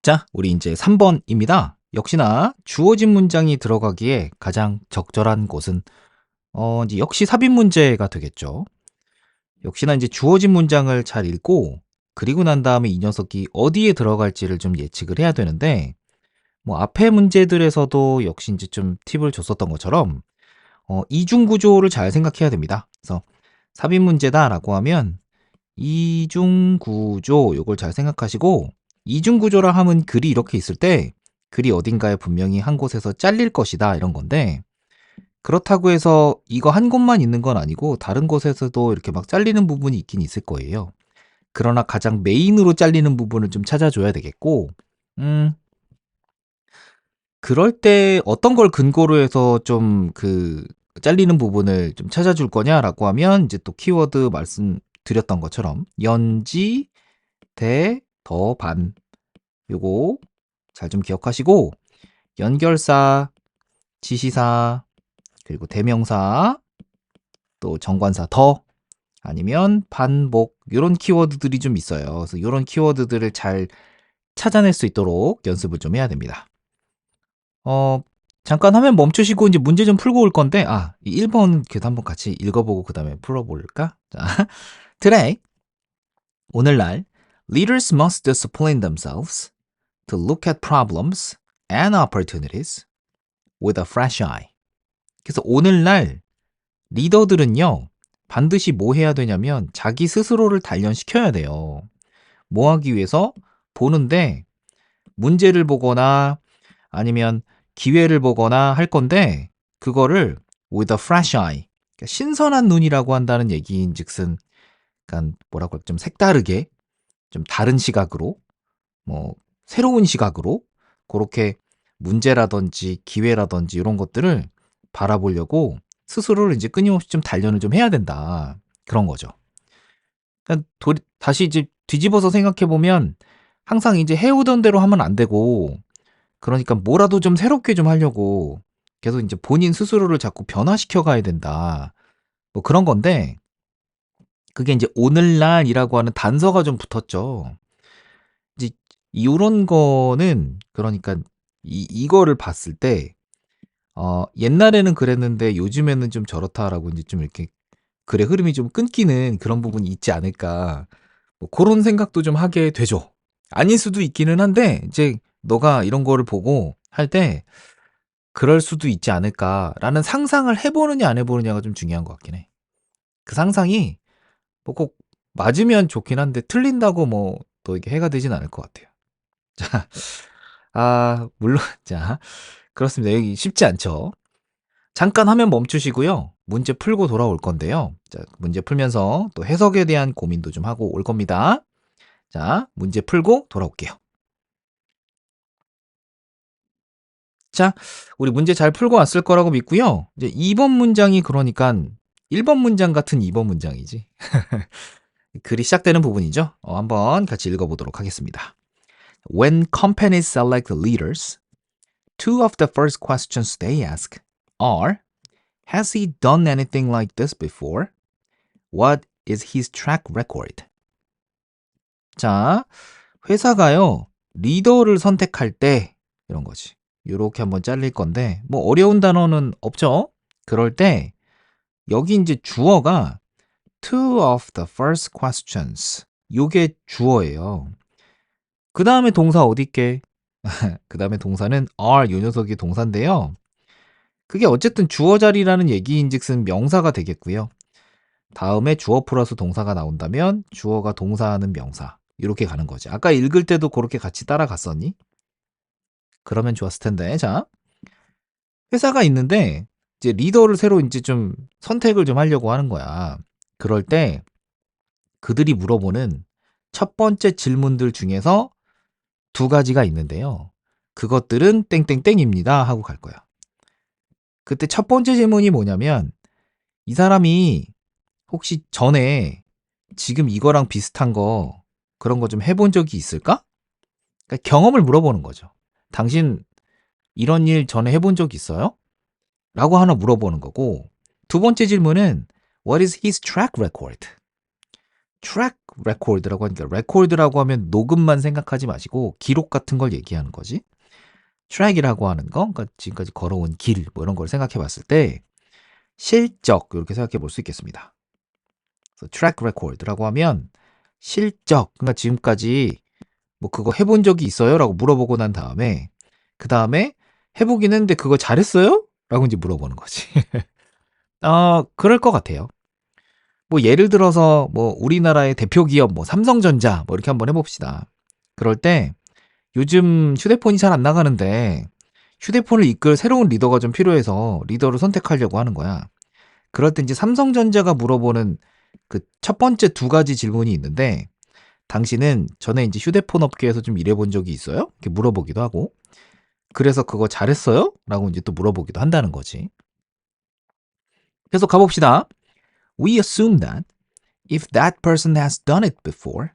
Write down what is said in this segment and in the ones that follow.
자, 우리 이제 3번입니다. 역시나 주어진 문장이 들어가기에 가장 적절한 곳은 이제 역시 삽입 문제가 되겠죠. 역시나 이제 주어진 문장을 잘 읽고 그리고 난 다음에 이 녀석이 어디에 들어갈지를 좀 예측을 해야 되는데 뭐 앞에 문제들에서도 역시 이제 좀 팁을 줬었던 것처럼 이중 구조를 잘 생각해야 됩니다. 그래서 삽입 문제다라고 하면 이중 구조 요걸 잘 생각하시고 이중 구조라 하면 글이 이렇게 있을 때 글이 어딘가에 분명히 한 곳에서 잘릴 것이다 이런 건데 그렇다고 해서 이거 한 곳만 있는 건 아니고 다른 곳에서도 이렇게 막 잘리는 부분이 있긴 있을 거예요. 그러나 가장 메인으로 잘리는 부분을 좀 찾아줘야 되겠고 그럴 때 어떤 걸 근거로 해서 좀 그 잘리는 부분을 좀 찾아줄 거냐라고 하면 이제 또 키워드 말씀드렸던 것처럼 연지, 대, 더, 반 요거 잘 좀 기억하시고 연결사, 지시사, 그리고 대명사, 또 정관사 더 아니면 반복 요런 키워드들이 좀 있어요. 그래서 요런 키워드들을 잘 찾아낼 수 있도록 연습을 좀 해야 됩니다. 잠깐 화면 멈추시고 이제 문제 좀 풀고 올 건데 이 1번 그래도 한번 같이 읽어보고 그 다음에 풀어볼까? 자, today 오늘날 leaders must discipline themselves to look at problems and opportunities with a fresh eye. 그래서 오늘날 리더들은요, 반드시 뭐 해야 되냐면 자기 스스로를 단련시켜야 돼요. 뭐 하기 위해서? 보는데 문제를 보거나 아니면 기회를 보거나 할 건데 그거를 with a fresh eye, 그러니까 신선한 눈이라고 한다는 얘기인 즉슨 약간 뭐라고 할까 좀 색다르게 좀 다른 시각으로 뭐 새로운 시각으로 그렇게 문제라든지 기회라든지 이런 것들을 바라보려고 스스로를 이제 끊임없이 좀 단련을 좀 해야 된다. 그런 거죠. 그러니까 다시 이제 뒤집어서 생각해 보면 항상 이제 해오던 대로 하면 안 되고 그러니까 뭐라도 좀 새롭게 좀 하려고 계속 이제 본인 스스로를 자꾸 변화시켜 가야 된다. 뭐 그런 건데 그게 이제 오늘날이라고 하는 단서가 좀 붙었죠. 이제 요런 거는 그러니까 이거를 봤을 때 옛날에는 그랬는데 요즘에는 좀 저렇다라고 이제 좀 이렇게 글의 흐름이 좀 끊기는 그런 부분이 있지 않을까. 뭐 고런 생각도 좀 하게 되죠. 아닐 수도 있기는 한데 이제 너가 이런 거를 보고 할 때 '그럴 수도 있지 않을까.'라는 상상을 해 보느냐 안 해 보느냐가 좀 중요한 것 같긴 해. 그 상상이 뭐 꼭 맞으면 좋긴 한데 틀린다고 뭐 또 이게 해가 되진 않을 것 같아요. 자, 물론 자 그렇습니다. 여기 쉽지 않죠. 잠깐 화면 멈추시고요. 문제 풀고 돌아올 건데요. 자, 문제 풀면서 또 해석에 대한 고민도 좀 하고 올 겁니다. 자, 문제 풀고 돌아올게요. 자, 우리 문제 잘 풀고 왔을 거라고 믿고요. 이제 2번 문장이 그러니깐 1번 문장 같은 2번 문장이지. 글이 시작되는 부분이죠. 한번 같이 읽어보도록 하겠습니다. When companies select leaders, two of the first questions they ask are, Has he done anything like this before? What is his track record? 자, 회사가요, 리더를 선택할 때, 이런 거지. 요렇게 한번 잘릴 건데, 뭐 어려운 단어는 없죠? 그럴 때, 여기 이제 주어가 two of the first questions. 요게 주어예요. 그 다음에 동사 어디 있게? 그 다음에 동사는 are 요 녀석이 동사인데요. 그게 어쨌든 주어 자리라는 얘기인즉슨 명사가 되겠고요. 다음에 주어 플러스 동사가 나온다면 주어가 동사하는 명사 이렇게 가는 거지. 아까 읽을 때도 그렇게 같이 따라갔었니? 그러면 좋았을 텐데. 자, 회사가 있는데 이제 리더를 새로 이제 좀 선택을 좀 하려고 하는 거야. 그럴 때 그들이 물어보는 첫 번째 질문들 중에서 두 가지가 있는데요. 그것들은 땡땡땡입니다 하고 갈 거야. 그때 첫 번째 질문이 뭐냐면 이 사람이 혹시 전에 지금 이거랑 비슷한 거 그런 거 좀 해본 적이 있을까? 그러니까 경험을 물어보는 거죠. 당신 이런 일 전에 해본 적 있어요? 라고 하나 물어보는 거고 두 번째 질문은 What is his track record? 트랙 레코드라고 하니까 레코드라고 하면 녹음만 생각하지 마시고 기록 같은 걸 얘기하는 거지. 트랙이라고 하는 거, 그러니까 지금까지 걸어온 길, 뭐 이런 걸 생각해 봤을 때 실적 이렇게 생각해 볼 수 있겠습니다. 트랙 레코드라고 하면 실적, 그러니까 지금까지 뭐 그거 해본 적이 있어요? 라고 물어보고 난 다음에 그 다음에 해보긴 했는데 그거 잘했어요? 라고 이제 물어보는 거지. 그럴 것 같아요. 뭐 예를 들어서 뭐 우리나라의 대표 기업 뭐 삼성전자 뭐 이렇게 한번 해봅시다. 그럴 때 요즘 휴대폰이 잘 안 나가는데 휴대폰을 이끌 새로운 리더가 좀 필요해서 리더를 선택하려고 하는 거야. 그럴 때 이제 삼성전자가 물어보는 그 첫 번째 두 가지 질문이 있는데 당신은 전에 이제 휴대폰 업계에서 좀 일해본 적이 있어요? 이렇게 물어보기도 하고 그래서 그거 잘했어요? 라고 이제 또 물어보기도 한다는 거지. 계속 가봅시다. We assume that if that person has done it before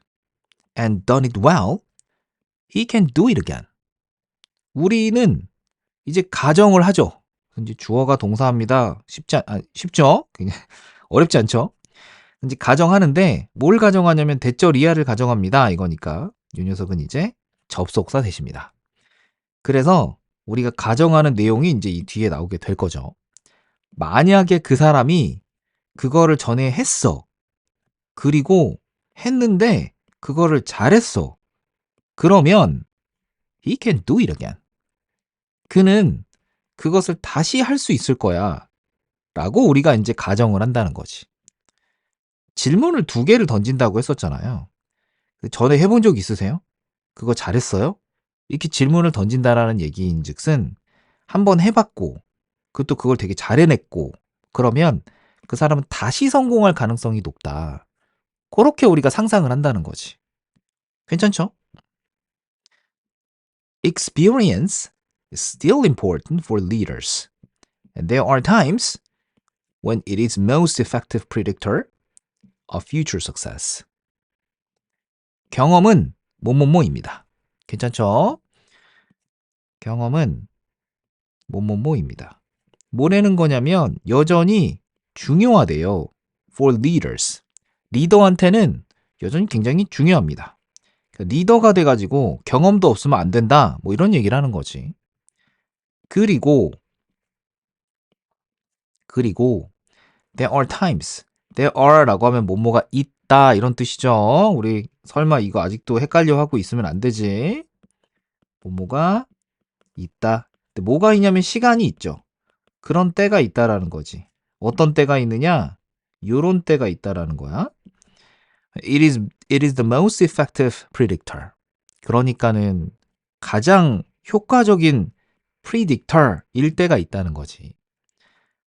and done it well, he can do it again. 우리는 이제 가정을 하죠. 이제 주어가 동사합니다. 쉽죠? 어렵지 않죠? 이제 가정하는데 뭘 가정하냐면 대절 이하를 가정합니다. 이거니까 이 녀석은 이제 접속사 대십니다. 그래서 우리가 가정하는 내용이 이제 이 뒤에 나오게 될 거죠. 만약에 그 사람이 그거를 전에 했어. 그리고 했는데 그거를 잘했어. 그러면 he can do it again. 그는 그것을 다시 할 수 있을 거야. 라고 우리가 이제 가정을 한다는 거지. 질문을 두 개를 던진다고 했었잖아요. 전에 해본 적 있으세요? 그거 잘했어요? 이렇게 질문을 던진다라는 얘기인 즉슨 한번 해봤고 그것도 그걸 되게 잘 해냈고 그러면 그 사람은 다시 성공할 가능성이 높다. 그렇게 우리가 상상을 한다는 거지. 괜찮죠? Experience is still important for leaders. And there are times when it is most effective predictor of future success. 경험은 뭐뭐뭐입니다. 괜찮죠? 경험은 뭐뭐뭐입니다. 뭐라는 거냐면 여전히 중요하대요. For leaders. 리더한테는 여전히 굉장히 중요합니다. 리더가 돼가지고 경험도 없으면 안 된다. 뭐 이런 얘기를 하는 거지. 그리고 there are times. there are라고 하면 뭐뭐가 있다 이런 뜻이죠. 우리 설마 이거 아직도 헷갈려 하고 있으면 안 되지. 뭐뭐가 있다. 근데 뭐가 있냐면 시간이 있죠. 그런 때가 있다라는 거지. 어떤 때가 있느냐? 요런 때가 있다라는 거야. It is the most effective predictor. 그러니까는 가장 효과적인 predictor일 때가 있다는 거지.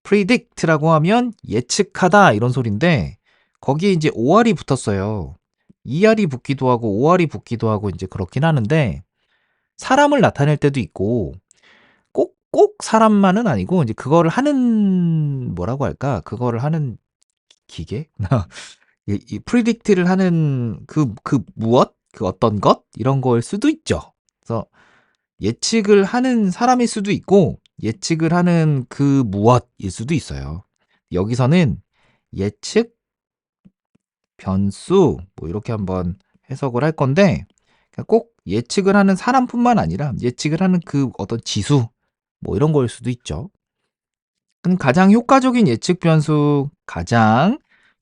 predict라고 하면 예측하다 이런 소린데 거기에 이제 OR이 붙었어요. ER이 붙기도 하고 OR이 붙기도 하고 이제 그렇긴 하는데 사람을 나타낼 때도 있고 꼭 사람만은 아니고 이제 그거를 하는 뭐라고 할까? 그거를 하는 기계? 이 predict를 하는 그 무엇? 그 어떤 것? 이런 거일 수도 있죠. 그래서 예측을 하는 사람일 수도 있고 예측을 하는 그 무엇일 수도 있어요. 여기서는 예측, 변수 뭐 이렇게 한번 해석을 할 건데 꼭 예측을 하는 사람뿐만 아니라 예측을 하는 그 어떤 지수 뭐 이런 거일 수도 있죠. 가장 효과적인 예측 변수, 가장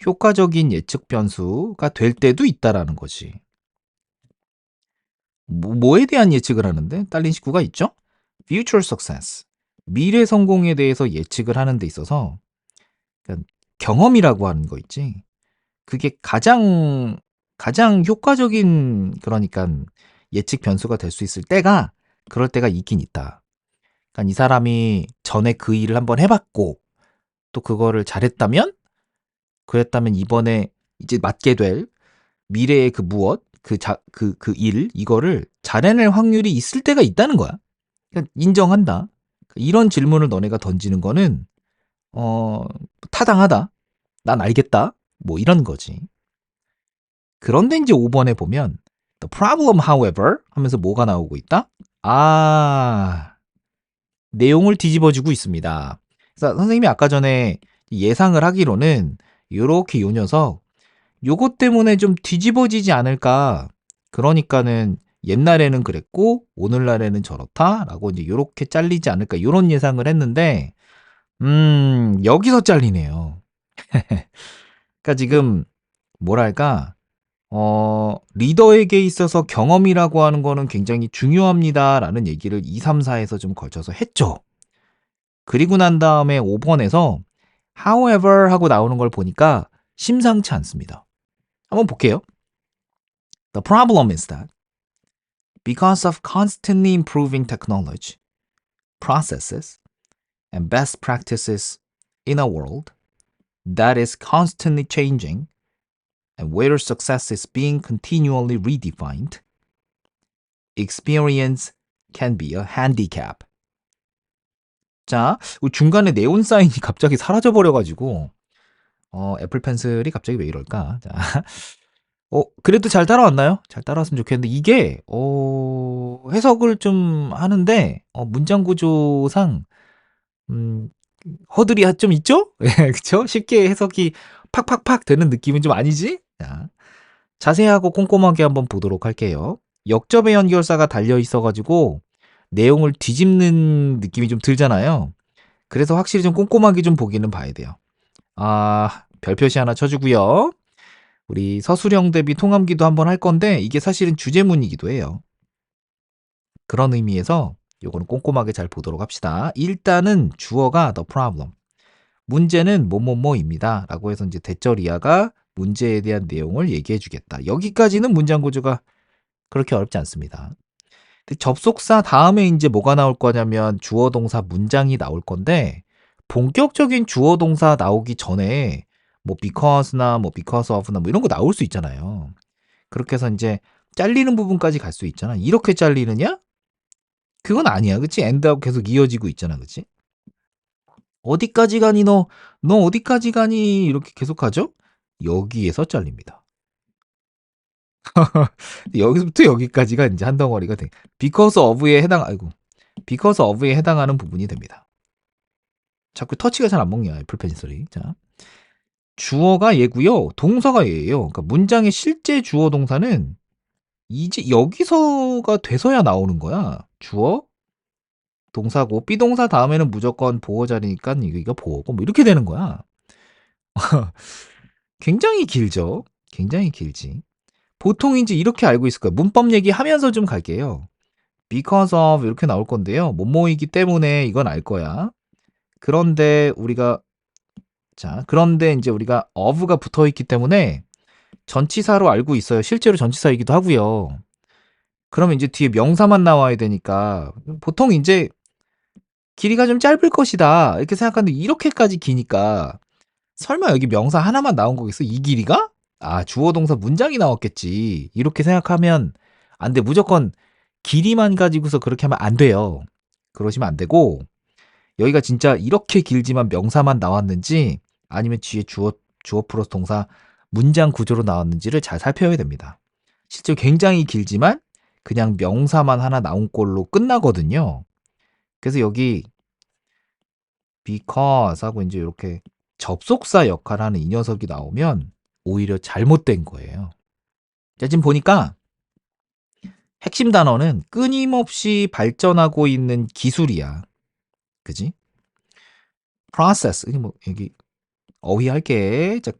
효과적인 예측 변수가 될 때도 있다라는 거지. 뭐에 대한 예측을 하는데? 딸린 식구가 있죠? Future success. 미래 성공에 대해서 예측을 하는 데 있어서 그러니까 경험이라고 하는 거 있지. 그게 가장 효과적인 그러니까 예측 변수가 될 수 있을 때가 그럴 때가 있긴 있다. 그러니까 이 사람이 전에 그 일을 한번 해봤고 또 그거를 잘했다면 그랬다면 이번에 이제 맡게 될 미래의 그 무엇 그 일 이거를 잘해낼 확률이 있을 때가 있다는 거야. 그러니까 인정한다. 이런 질문을 너네가 던지는 거는 타당하다. 난 알겠다. 뭐 이런 거지. 그런데 이제 5번에 보면 The problem, however 하면서 뭐가 나오고 있다? 내용을 뒤집어주고 있습니다. 그래서 선생님이 아까 전에 예상을 하기로는 요렇게 요 녀석 요것 때문에 좀 뒤집어지지 않을까. 그러니까는 옛날에는 그랬고 오늘날에는 저렇다라고 이제 요렇게 잘리지 않을까 요런 예상을 했는데 여기서 잘리네요. 그러니까 지금 뭐랄까 리더에게 있어서 경험이라고 하는 거는 굉장히 중요합니다라는 얘기를 2, 3, 4에서 좀 걸쳐서 했죠. 그리고 난 다음에 5번에서 however 하고 나오는 걸 보니까 심상치 않습니다. 한번 볼게요. The problem is that because of constantly improving technology, processes, and best practices in a world that is constantly changing and where success is being continually redefined, experience can be a handicap. 자, 중간에 네온 사인이 갑자기 사라져 버려가지고 애플 펜슬이 갑자기 왜 이럴까? 자, 그래도 잘 따라왔나요? 잘 따라왔으면 좋겠는데 이게 해석을 좀 하는데 문장 구조상 허들이 좀 있죠? 예, 그쵸? 쉽게 해석이 팍팍팍 되는 느낌은 좀 아니지? 자, 자세하고 꼼꼼하게 한번 보도록 할게요. 역접의 연결사가 달려 있어가지고 내용을 뒤집는 느낌이 좀 들잖아요. 그래서 확실히 좀 꼼꼼하게 좀 보기는 봐야 돼요. 별표시 하나 쳐주고요. 우리 서술형 대비 통함기도 한번 할 건데 이게 사실은 주제문이기도 해요. 그런 의미에서 요거는 꼼꼼하게 잘 보도록 합시다. 일단은 주어가 the problem. 문제는 뭐뭐뭐입니다. 라고 해서 이제 대절이하가 문제에 대한 내용을 얘기해 주겠다. 여기까지는 문장 구조가 그렇게 어렵지 않습니다. 근데 접속사 다음에 이제 뭐가 나올 거냐면 주어 동사 문장이 나올 건데 본격적인 주어 동사 나오기 전에 뭐 because나 뭐 because of나 뭐 이런 거 나올 수 있잖아요. 그렇게 해서 이제 잘리는 부분까지 갈 수 있잖아. 이렇게 잘리느냐? 그건 아니야. 그치? end하고 계속 이어지고 있잖아. 그치? 어디까지 가니 너 어디까지 가니 이렇게 계속하죠? 여기에서 잘립니다. 여기서부터 여기까지가 이제 한 덩어리가 돼. because of에 해당하는 부분이 됩니다. 자꾸 터치가 잘 안 먹냐, 애플 펜슬이. 자, 주어가 얘고요, 동사가 얘예요. 그러니까 문장의 실제 주어 동사는 이제 여기서가 돼서야 나오는 거야. 주어, 동사고 비동사 다음에는 무조건 보어 자리니까 이거 보어고 뭐 이렇게 되는 거야. 굉장히 길죠. 굉장히 길지. 보통 이제 이렇게 알고 있을 거예요. 문법 얘기하면서 좀 갈게요. because of 이렇게 나올 건데요. 뭐뭐이기 때문에 이건 알 거야. 그런데 이제 우리가 of가 붙어 있기 때문에 전치사로 알고 있어요. 실제로 전치사이기도 하고요. 그러면 이제 뒤에 명사만 나와야 되니까 보통 이제 길이가 좀 짧을 것이다 이렇게 생각하는데 이렇게까지 기니까 설마 여기 명사 하나만 나온 거겠어? 이 길이가? 주어 동사 문장이 나왔겠지. 이렇게 생각하면 안 돼. 무조건 길이만 가지고서 그렇게 하면 안 돼요. 그러시면 안 되고 여기가 진짜 이렇게 길지만 명사만 나왔는지 아니면 뒤에 주어 플러스 동사 문장 구조로 나왔는지를 잘 살펴야 됩니다. 실제로 굉장히 길지만 그냥 명사만 하나 나온 꼴로 끝나거든요. 그래서 여기 because 하고 이제 이렇게 접속사 역할하는 이 녀석이 나오면 오히려 잘못된 거예요. 자, 지금 보니까 핵심 단어는 끊임없이 발전하고 있는 기술이야. 그지? process, 뭐 여기 어휘할게. 자,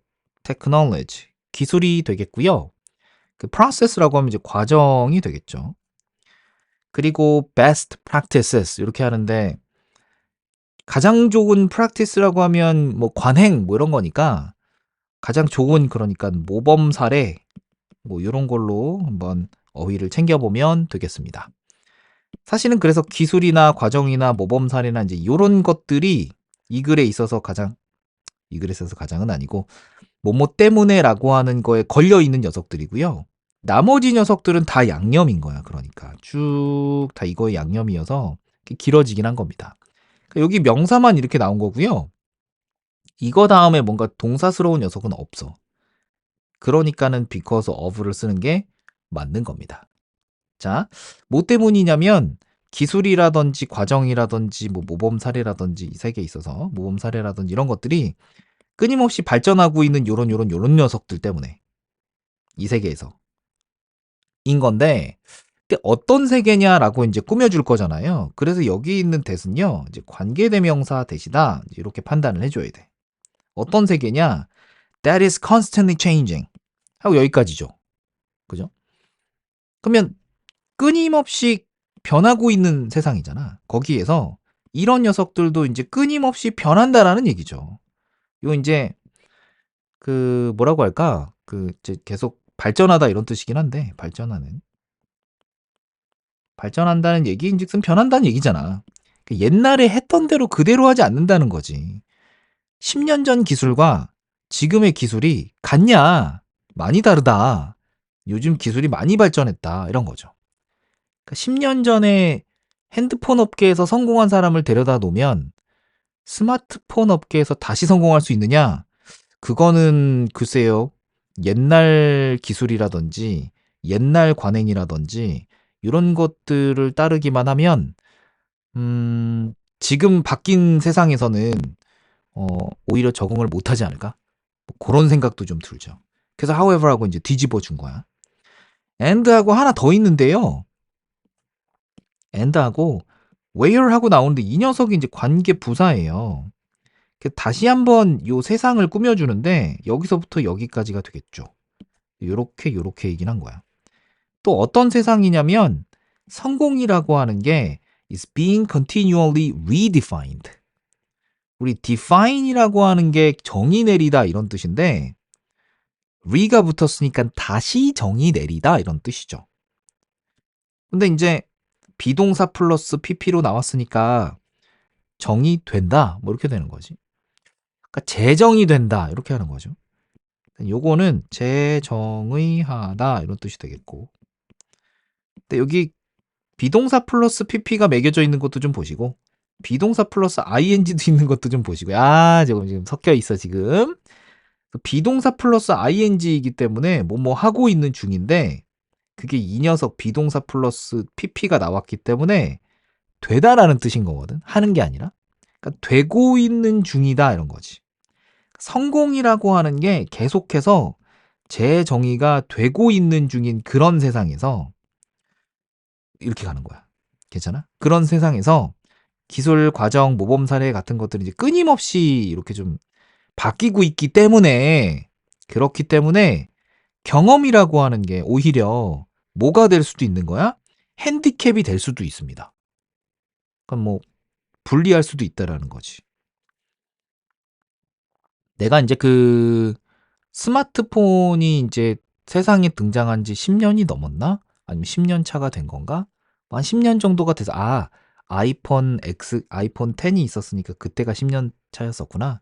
technology, 기술이 되겠고요. 그 process라고 하면 이제 과정이 되겠죠. 그리고 best practices 이렇게 하는데 가장 좋은 practice라고 하면 뭐 관행 뭐 이런 거니까 가장 좋은 그러니까 모범 사례 뭐 이런 걸로 한번 어휘를 챙겨보면 되겠습니다. 사실은 그래서 기술이나 과정이나 모범 사례나 이제 이런 것들이 이 글에 있어서 가장은 아니고 뭐뭐 때문에라고 하는 거에 걸려 있는 녀석들이고요. 나머지 녀석들은 다 양념인 거야. 그러니까 쭉 다 이거의 양념이어서 길어지긴 한 겁니다. 여기 명사만 이렇게 나온 거고요. 이거 다음에 뭔가 동사스러운 녀석은 없어. 그러니까는 because of를 쓰는 게 맞는 겁니다. 자, 뭐 때문이냐면 기술이라든지 과정이라든지 뭐 모범 사례라든지 이 세 개 있어서 모범 사례라든지 이런 것들이 끊임없이 발전하고 있는 요런 녀석들 때문에 이 세계에서. 인 건데 근데 어떤 세계냐라고 이제 꾸며줄 거잖아요. 그래서 여기 있는 that은요. 이제 관계대명사 that이다. 이렇게 판단을 해줘야 돼. 어떤 세계냐? That is constantly changing. 하고 여기까지죠. 그죠? 그러면 끊임없이 변하고 있는 세상이잖아. 거기에서 이런 녀석들도 이제 끊임없이 변한다라는 얘기죠. 이거 이제 그 뭐라고 할까? 그 이제 계속 발전하다 이런 뜻이긴 한데 발전한다는 얘기인즉슨 변한다는 얘기잖아. 그 옛날에 했던 대로 그대로 하지 않는다는 거지. 10년 전 기술과 지금의 기술이 같냐? 많이 다르다. 요즘 기술이 많이 발전했다. 이런 거죠. 그러니까 10년 전에 핸드폰 업계에서 성공한 사람을 데려다 놓으면 스마트폰 업계에서 다시 성공할 수 있느냐? 그거는 글쎄요. 옛날 기술이라든지 옛날 관행이라든지 이런 것들을 따르기만 하면 지금 바뀐 세상에서는 오히려 적응을 못하지 않을까? 뭐 그런 생각도 좀 들죠. 그래서 however하고 이제 뒤집어 준 거야. and하고 하나 더 있는데요. and하고 where하고 나오는데 이 녀석이 이제 관계 부사예요. 다시 한번 요 세상을 꾸며주는데 여기서부터 여기까지가 되겠죠. 요렇게 얘기는 한 거야. 또 어떤 세상이냐면 성공이라고 하는 게 is being continually redefined. 우리 define이라고 하는 게 정의 내리다 이런 뜻인데 re가 붙었으니까 다시 정의 내리다 이런 뜻이죠. 근데 이제 비동사 플러스 pp로 나왔으니까 정의된다 뭐 이렇게 되는 거지. 그러니까 재정이 된다 이렇게 하는 거죠. 요거는 재정의하다 이런 뜻이 되겠고. 근데 여기 비동사 플러스 pp가 매겨져 있는 것도 좀 보시고 비동사 플러스 ing도 있는 것도 좀 보시고요. 아, 지금 섞여 있어 지금. 비동사 플러스 ing이기 때문에 뭐 하고 있는 중인데 그게 이 녀석 비동사 플러스 pp가 나왔기 때문에 되다라는 뜻인 거거든. 하는 게 아니라. 그러니까 되고 있는 중이다 이런 거지. 성공이라고 하는 게 계속해서 재정의가 되고 있는 중인 그런 세상에서 이렇게 가는 거야. 괜찮아? 그런 세상에서 기술, 과정, 모범 사례 같은 것들이 이제 끊임없이 이렇게 좀 바뀌고 있기 때문에 그렇기 때문에 경험이라고 하는 게 오히려 뭐가 될 수도 있는 거야? 핸디캡이 될 수도 있습니다. 그럼 뭐 불리할 수도 있다라는 거지. 내가 이제 그 스마트폰이 이제 세상에 등장한 지 10년이 넘었나? 아니면 10년 차가 된 건가? 한 10년 정도가 돼서 아이폰 X, 아이폰 10이 있었으니까 그때가 10년 차였었구나.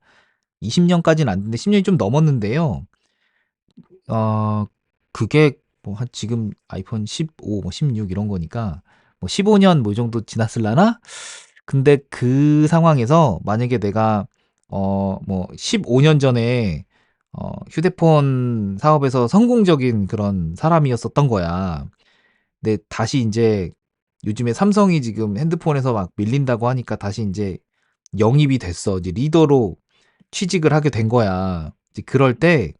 20년까지는 안 됐는데 10년이 좀 넘었는데요. 그게 뭐 한 지금 아이폰 15, 뭐 16 이런 거니까 뭐 15년 뭐 이 정도 지났을라나? 근데 그 상황에서 만약에 내가 뭐 15년 전에 휴대폰 사업에서 성공적인 그런 사람이었었던 거야. 근데 다시 이제 요즘에 삼성이 지금 핸드폰에서 막 밀린다고 하니까 다시 이제 영입이 됐어. 이제 리더로 취직을 하게 된 거야. 이제 그럴 때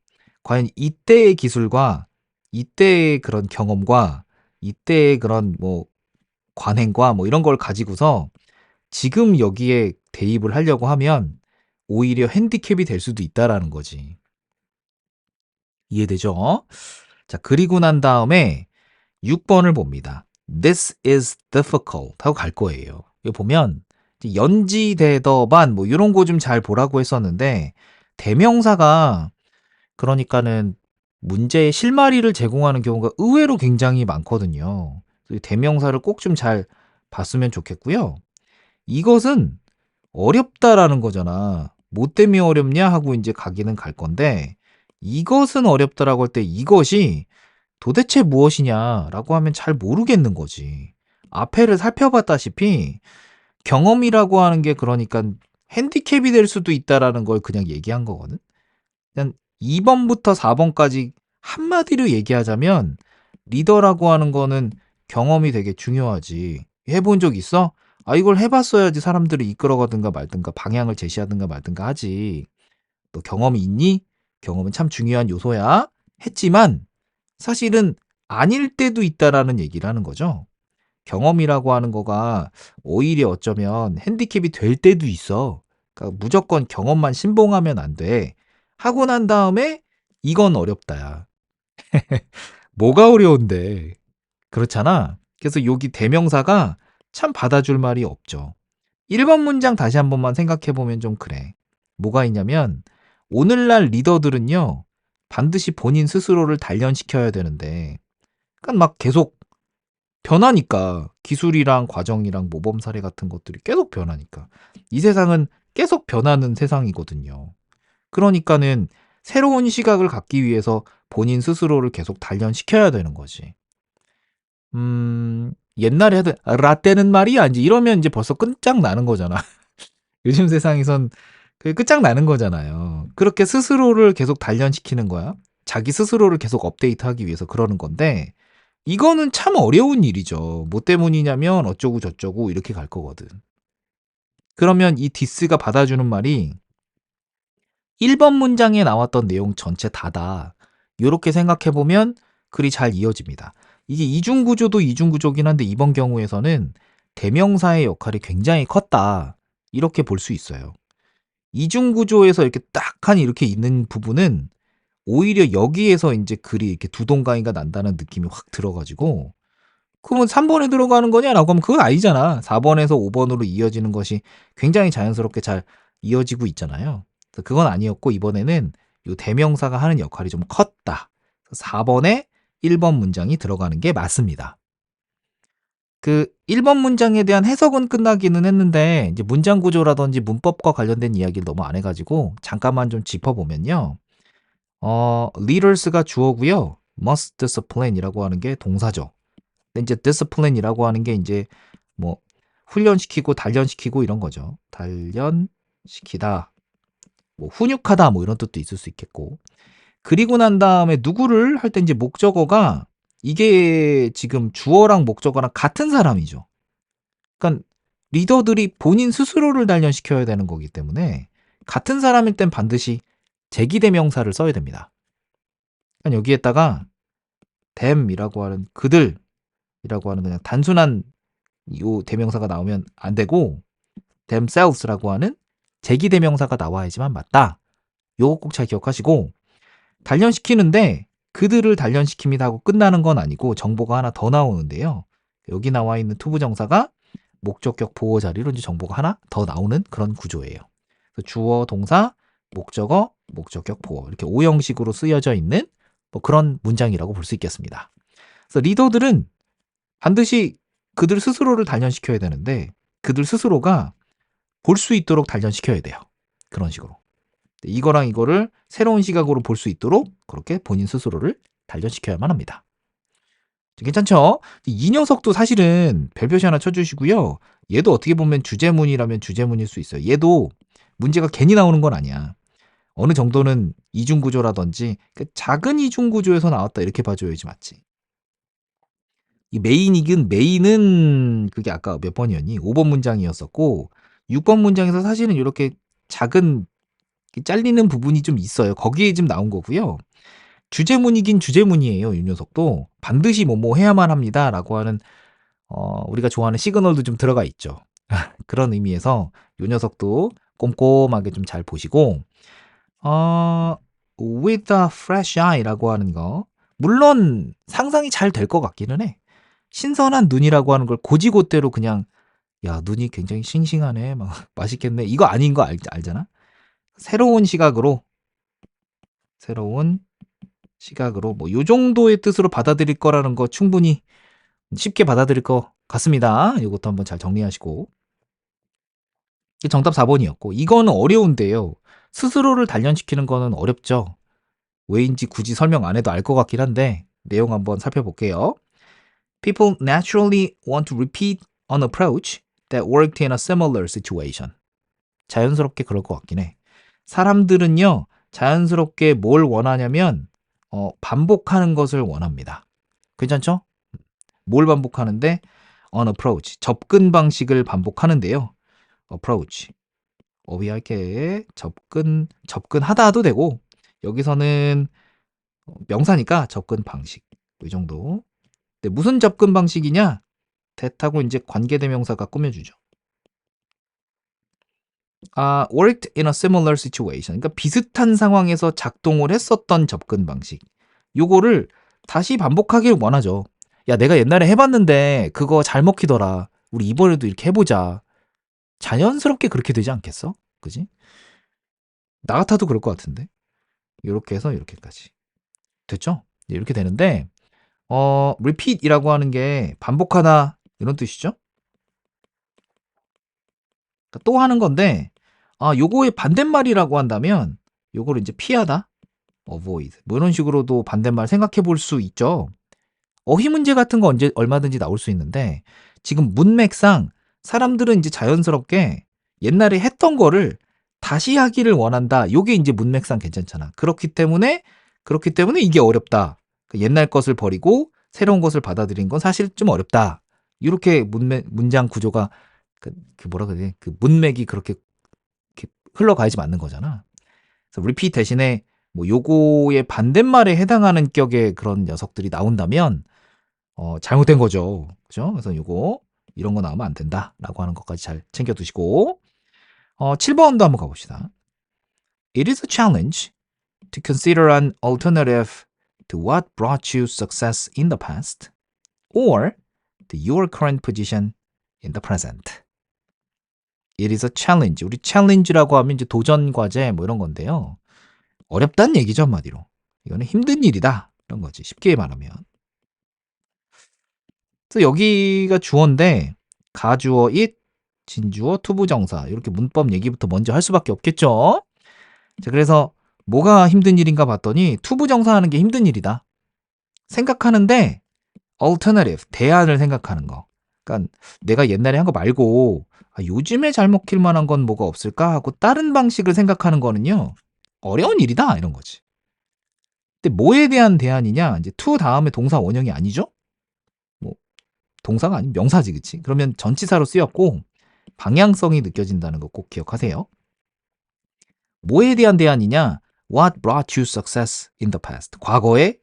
과연 이때의 기술과 이때의 그런 경험과 이때의 그런 뭐 관행과 뭐 이런 걸 가지고서 지금 여기에 대입을 하려고 하면 오히려 핸디캡이 될 수도 있다라는 거지. 이해되죠? 자, 그리고 난 다음에 6번을 봅니다. This is difficult 하고 갈 거예요. 이거 보면 연지대더반 뭐 이런 거 좀 잘 보라고 했었는데 대명사가 그러니까는 문제의 실마리를 제공하는 경우가 의외로 굉장히 많거든요. 대명사를 꼭 좀 잘 봤으면 좋겠고요. 이것은 어렵다라는 거잖아. 뭐 때문에 어렵냐 하고 이제 가기는 갈 건데 이것은 어렵다라고 할 때 이것이 도대체 무엇이냐라고 하면 잘 모르겠는 거지. 앞에를 살펴봤다시피 경험이라고 하는 게 그러니까 핸디캡이 될 수도 있다라는 걸 그냥 얘기한 거거든. 그냥 2번부터 4번까지 한마디로 얘기하자면 리더라고 하는 거는 경험이 되게 중요하지. 해본 적 있어? 이걸 해봤어야지 사람들을 이끌어가든가 말든가 방향을 제시하든가 말든가 하지. 너 경험이 있니? 경험은 참 중요한 요소야. 했지만 사실은 아닐 때도 있다라는 얘기를 하는 거죠. 경험이라고 하는 거가 오히려 어쩌면 핸디캡이 될 때도 있어. 그러니까 무조건 경험만 신봉하면 안 돼. 하고 난 다음에 이건 어렵다야. 뭐가 어려운데? 그렇잖아. 그래서 여기 대명사가 참 받아줄 말이 없죠. 1번 문장 다시 한 번만 생각해 보면 좀 그래. 뭐가 있냐면 오늘날 리더들은요. 반드시 본인 스스로를 단련시켜야 되는데 그러니까 막 계속 변하니까 기술이랑 과정이랑 모범 사례 같은 것들이 계속 변하니까 이 세상은 계속 변하는 세상이거든요. 그러니까는 새로운 시각을 갖기 위해서 본인 스스로를 계속 단련시켜야 되는 거지. 옛날에 하던 라떼는 말이야 인제 이러면 인제 벌써 끝장나는 거잖아. 요즘 세상에선 그게 끝장나는 거잖아요. 그렇게 스스로를 계속 단련시키는 거야. 자기 스스로를 계속 업데이트하기 위해서 그러는 건데 이거는 참 어려운 일이죠. 뭐 때문이냐면 어쩌고 저쩌고 이렇게 갈 거거든. 그러면 이 디스가 받아주는 말이 1번 문장에 나왔던 내용 전체 다다. 요렇게 생각해 보면 글이 잘 이어집니다. 이게 이중 구조도 이중 구조긴 한데 이번 경우에서는 대명사의 역할이 굉장히 컸다. 이렇게 볼 수 있어요. 이중 구조에서 이렇게 딱하니 이렇게 있는 부분은 오히려 여기에서 인제 글이 이렇게 두동강이가 난다는 느낌이 확 들어 가지고 '그러면 3번에 들어가는 거냐?'라고 하면 그건 아니잖아. 4번에서 5번으로 이어지는 것이 굉장히 자연스럽게 잘 이어지고 있잖아요. 그래서 그건 아니었고 이번에는 요 대명사가 하는 역할이 좀 컸다. 4번에 1번 문장이 들어가는 게 맞습니다. 그 1번 문장에 대한 해석은 끝나기는 했는데 이제 문장 구조라든지 문법과 관련된 이야기를 너무 안 해 가지고 잠깐만 좀 짚어 보면요. leaders가 주어고요. must discipline이라고 하는 게 동사죠. 근데 인제 discipline이라고 하는 게 인제 뭐 훈련시키고 단련시키고 이런 거죠. 단련시키다, 뭐 훈육하다 뭐 이런 뜻도 있을 수 있겠고. 그리고 난 다음에 누구를 할 때 인제 목적어가 이게 지금 주어랑 목적어랑 같은 사람이죠. 그러니깐 리더들이 본인 스스로를 단련시켜야 되는 거기 때문에 같은 사람일 땐 반드시 제기대명사를 써야 됩니다. 그러니까 여기에다가 them이라고 하는 그들이라고 하는 그냥 단순한 요 대명사가 나오면 안 되고 themselves라고 하는 제기대명사가 나와야지만 맞다. 요거 꼭 잘 기억하시고 단련시키는데 그들을 단련시킵니다 하고 끝나는 건 아니고 정보가 하나 더 나오는데요. 여기 나와 있는 투부정사가 목적격 보호 자리로 이제 정보가 하나 더 나오는 그런 구조예요. 그래서 주어, 동사, 목적어, 목적격 보호 이렇게 오형식으로 쓰여져 있는 뭐 그런 문장이라고 볼 수 있겠습니다. 그래서 리더들은 반드시 그들 스스로를 단련시켜야 되는데 그들 스스로가 볼 수 있도록 단련시켜야 돼요. 그런 식으로. 이거랑 이거를 새로운 시각으로 볼 수 있도록 그렇게 본인 스스로를 단련시켜야만 합니다. 괜찮죠? 이 녀석도 사실은 별표시 하나 쳐주시고요. 얘도 어떻게 보면 주제문이라면 주제문일 수 있어요. 얘도 문제가 괜히 나오는 건 아니야. 어느 정도는 이중구조라든지 작은 이중구조에서 나왔다 이렇게 봐줘야지 맞지. 이 메인은 그게 아까 몇 번이었니? 5번 문장이었었고 6번 문장에서 사실은 이렇게 작은 잘리는 부분이 좀 있어요. 거기에 지금 나온 거고요. 주제문이긴 주제문이에요. 이 녀석도 반드시 뭐뭐 해야만 합니다라고 하는 우리가 좋아하는 시그널도 좀 들어가 있죠. 그런 의미에서 이 녀석도 꼼꼼하게 좀 잘 보시고 with a fresh eye라고 하는 거 물론 상상이 잘 될 것 같기는 해. 신선한 눈이라고 하는 걸 곧이곧대로 그냥 야 눈이 굉장히 싱싱하네 막 맛있겠네 이거 아닌 거 알잖아. 새로운 시각으로 뭐 요 정도의 뜻으로 받아들일 거라는 거 충분히 쉽게 받아들일 것 같습니다. 요것도 한번 잘 정리하시고. 정답 4번이었고 이거는 어려운데요. 스스로를 단련시키는 거는 어렵죠. 왜인지 굳이 설명 안 해도 알 것 같긴 한데 내용 한번 살펴볼게요. People naturally want to repeat an approach that worked in a similar situation. 자연스럽게 그럴 것 같긴 해. 사람들은요. 자연스럽게 뭘 원하냐면 반복하는 것을 원합니다. 괜찮죠? 뭘 반복하는데 an approach, 접근 방식을 반복하는데요. approach, 어휘할게 접근하다도 되고 여기서는 명사니까 접근 방식. 이 정도. 근데 무슨 접근 방식이냐? that하고 이제 관계대명사가 꾸며주죠. worked in a similar situation. 그러니까 비슷한 상황에서 작동을 했었던 접근 방식. 요거를 다시 반복하길 원하죠. 야, 내가 옛날에 해봤는데 그거 잘 먹히더라. 우리 이번에도 이렇게 해보자. 자연스럽게 그렇게 되지 않겠어? 그지? 나 같아도 그럴 것 같은데. 이렇게 해서 이렇게까지. 됐죠? 이렇게 되는데, repeat이라고 하는 게 반복하다 이런 뜻이죠? 그러니까 또 하는 건데, 요거의 반대말이라고 한다면, 요거를 이제 피하다, avoid. 뭐 이런 식으로도 반대말 생각해 볼 수 있죠. 어휘 문제 같은 거 얼마든지 나올 수 있는데, 지금 문맥상 사람들은 이제 자연스럽게 옛날에 했던 거를 다시 하기를 원한다. 요게 이제 문맥상 괜찮잖아. 그렇기 때문에 이게 어렵다. 그 옛날 것을 버리고 새로운 것을 받아들인 건 사실 좀 어렵다. 이렇게 문장 구조가 뭐라 그래? 그 문맥이 그렇게 흘러가야지 맞는 거잖아. 그래서 repeat 대신에 뭐 요거의 반대말에 해당하는 격의 그런 녀석들이 나온다면 잘못된 거죠. 그죠? 그래서 요거 이런 거 나오면 안 된다라고 하는 것까지 잘 챙겨 두시고 7번도 한번 가봅시다. It is a challenge to consider an alternative to what brought you success in the past or to your current position in the present. It is a challenge. 우리 challenge라고 하면 이제 도전 과제 뭐 이런 건데요. 어렵다는 얘기죠, 한마디로. 이거는 힘든 일이다. 이런 거지. 쉽게 말하면. 그래서 여기가 주어인데 가주어 it, 진주어, 투부정사 이렇게 문법 얘기부터 먼저 할 수밖에 없겠죠. 자, 그래서 뭐가 힘든 일인가 봤더니 투부정사 하는 게 힘든 일이다. 생각하는데 alternative, 대안을 생각하는 거. 그러니까 내가 옛날에 한 거 말고 요즘에 잘 먹힐 만한 건 뭐가 없을까 하고 다른 방식을 생각하는 거는요. 어려운 일이다 이런 거지. 근데 뭐에 대한 대안이냐? 이제 to 다음에 동사 원형이 아니죠? 뭐 동사가 아닌 명사지, 그치? 그러면 전치사로 쓰였고 방향성이 느껴진다는 거 꼭 기억하세요. 뭐에 대한 대안이냐? What brought you success in the past? 과거에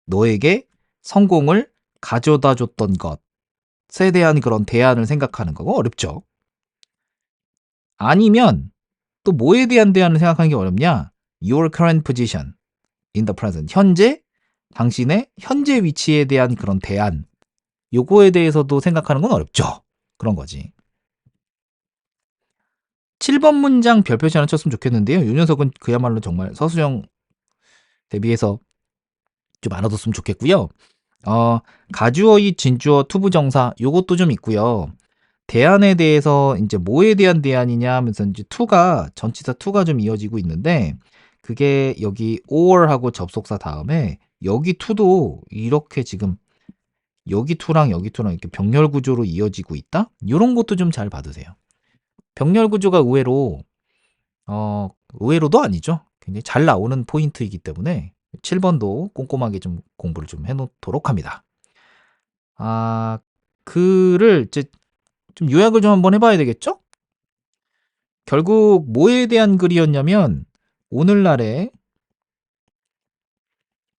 너에게 성공을 가져다 줬던 것에 대한 그런 대안을 생각하는 거고 어렵죠. 아니면 또 뭐에 대한 대안을 생각하는 게 어렵냐? Your current position in the present. 현재 당신의 현재 위치에 대한 그런 대안. 요거에 대해서도 생각하는 건 어렵죠. 그런 거지. 7번 문장 별표시 하나 쳤으면 좋겠는데요. 이 녀석은 그야말로 정말 서술형 대비해서 좀 안 얻었으면 좋겠고요. 가주어이, 진주어, 투부정사 요것도 좀 있고요. 대안에 대해서 이제 뭐에 대한 대안이냐 하면서 이제 전치사 to가 좀 이어지고 있는데 그게 여기 or하고 접속사 다음에 여기 to도 이렇게 지금 여기 to랑 여기 to랑 이렇게 병렬 구조로 이어지고 있다? 이런 것도 좀 잘 봐두세요. 병렬 구조가 의외로도 아니죠. 굉장히 잘 나오는 포인트이기 때문에 7번도 꼼꼼하게 좀 공부를 좀 해놓도록 합니다. 글을 이제 좀 요약을 좀 한번 해봐야 되겠죠? 결국 뭐에 대한 글이었냐면 오늘날의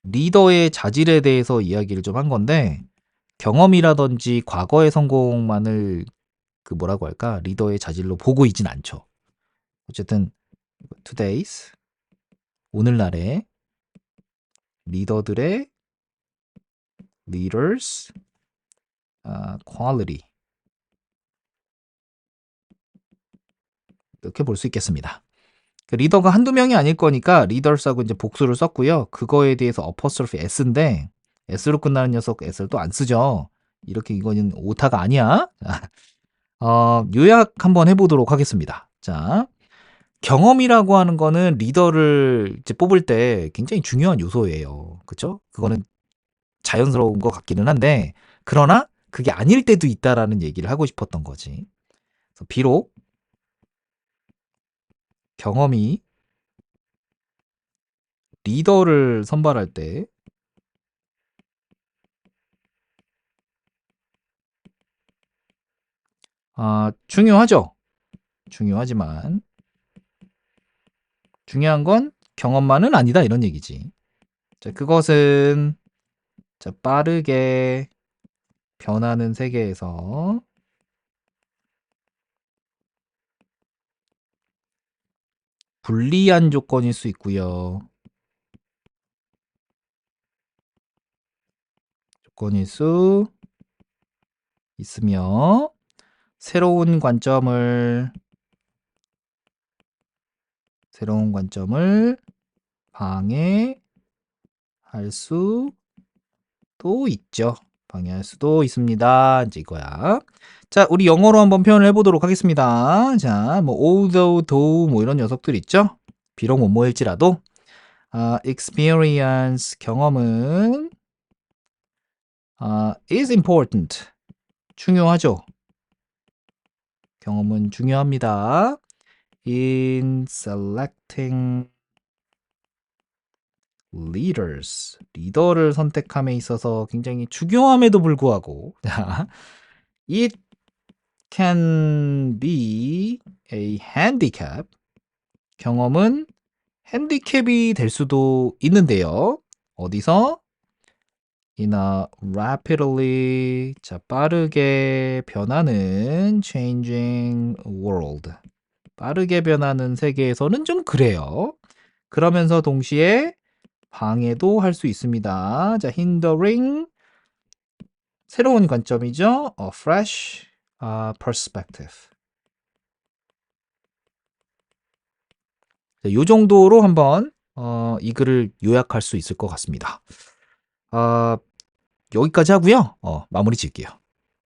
리더의 자질에 대해서 이야기를 좀 한 건데 경험이라든지 과거의 성공만을 뭐라고 할까? 리더의 자질로 보고 있진 않죠. 어쨌든 today's 오늘날의 리더들의 leaders quality 이렇게 볼 수 있겠습니다. 리더가 한두 명이 아닐 거니까 leaders하고 이제 복수를 썼고요. 그거에 대해서 apostrophe s인데 s로 끝나는 녀석 s를 또 안 쓰죠. 이렇게 이거는 오타가 아니야. 요약 한번 해보도록 하겠습니다. 자, 경험이라고 하는 거는 리더를 이제 뽑을 때 굉장히 중요한 요소예요. 그렇죠? 그거는 자연스러운 것 같기는 한데 그러나 그게 아닐 때도 있다라는 얘기를 하고 싶었던 거지. 그래서 비록 경험이 리더를 선발할 때 중요하죠. 중요하지만 중요한 건 경험만은 아니다 이런 얘기지. 자, 그것은 자, 빠르게 변하는 세계에서 불리한 조건일 수 있고요. 조건일 수 있으며 새로운 관점을 방해할 수도 있죠. 방해할 수도 있습니다. 이제 이거야. 자, 우리 영어로 한번 표현을 해보도록 하겠습니다. 자, 뭐 although, though 뭐 이런 녀석들 있죠. 비록 뭐뭐일지라도 experience 경험은 is important 중요하죠. 경험은 중요합니다. in selecting leaders 리더를 선택함에 있어서 굉장히 중요함에도 불구하고 it can be a handicap 경험은 핸디캡이 될 수도 있는데요. 어디서? in a rapidly 자, 빠르게 변하는 changing world 빠르게 변하는 세계에서는 좀 그래요. 그러면서 동시에 방해도 할 수 있습니다. 자, hindering 새로운 관점이죠. A fresh perspective. 자, 요 정도로 한번 이 글을 요약할 수 있을 것 같습니다. 여기까지 하고요. 마무리 지을게요.